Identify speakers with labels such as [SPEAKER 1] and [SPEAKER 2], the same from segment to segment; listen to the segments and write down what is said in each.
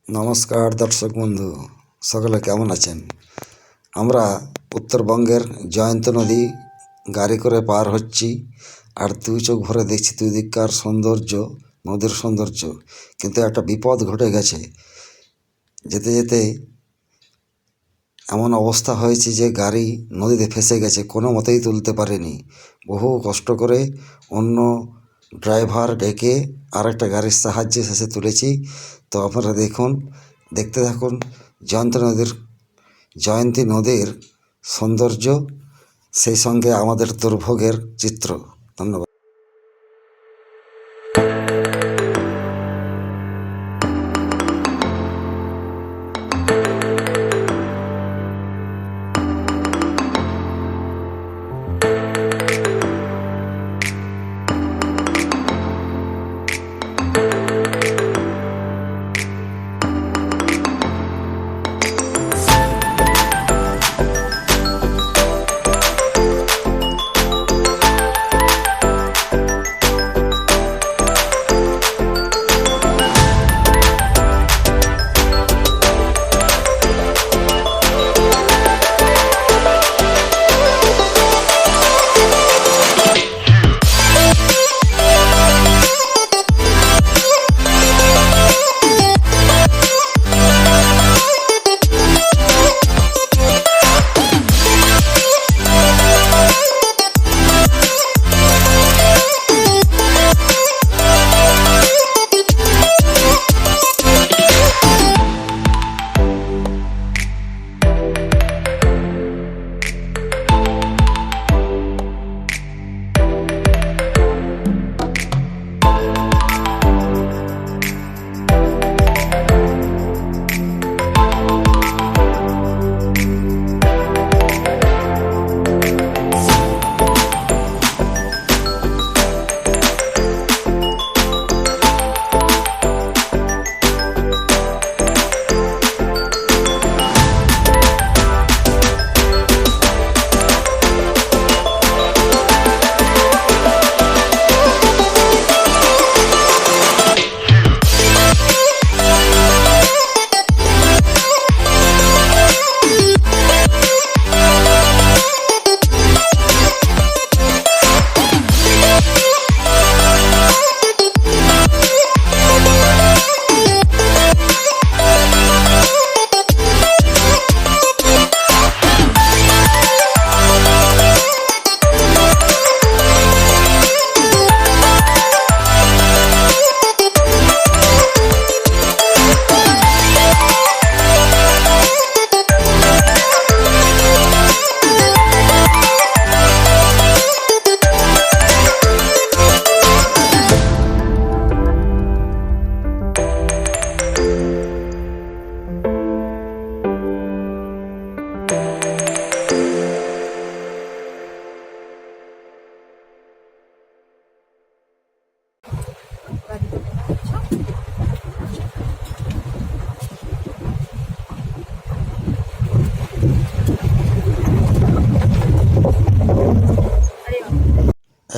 [SPEAKER 1] নমস্কার দর্শক বন্ধু, সকলে কেমন আছেন? আমরা উত্তরবঙ্গের জয়ন্ত নদী গাড়ি করে পার হচ্ছি, আর দুই চোখ ভরে দেখছি দুই দিককার সৌন্দর্য, নদীর সৌন্দর্য। কিন্তু একটা বিপদ ঘটে গেছে। যেতে যেতে এমন অবস্থা হয়েছে যে গাড়ি নদীতে ফেসে গেছে, কোনো মতেই তুলতে পারেনি। বহু কষ্ট করে অন্য ড্রাইভার ডেকে আরেকটা গাড়ির সাহায্যে শেষে তুলেছি। তো আপনারা দেখতে থাকুন জয়ন্তী নদীর সৌন্দর্য, সেই সঙ্গে আমাদের দুর্ভোগের চিত্র। ধন্যবাদ।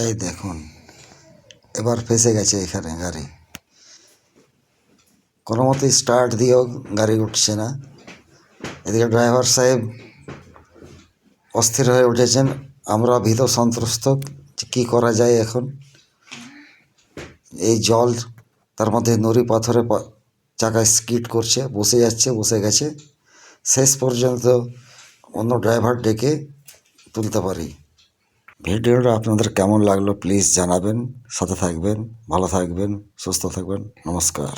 [SPEAKER 1] এই দেখুন, এবার ফেসে গেছে এখানে গাড়ি। কোনো মতেই স্টার্ট দিয়েও গাড়ি উঠছে না। এদিকে ড্রাইভার সাহেব অস্থির হয়ে উঠেছেন, আমরা ভীত সন্ত্রস্ত, কী করা যায় এখন। এই জল, তার মধ্যে নুড়ি পাথরে চাকায় স্কিড করছে, বসে গেছে। শেষ পর্যন্ত অন্য ড্রাইভার ডেকে তুলতে পারি। ভিডিওটা আপনাদের কেমন লাগলো প্লিজ জানাবেন, সাথে থাকবেন, ভালো থাকবেন, সুস্থ থাকবেন। নমস্কার।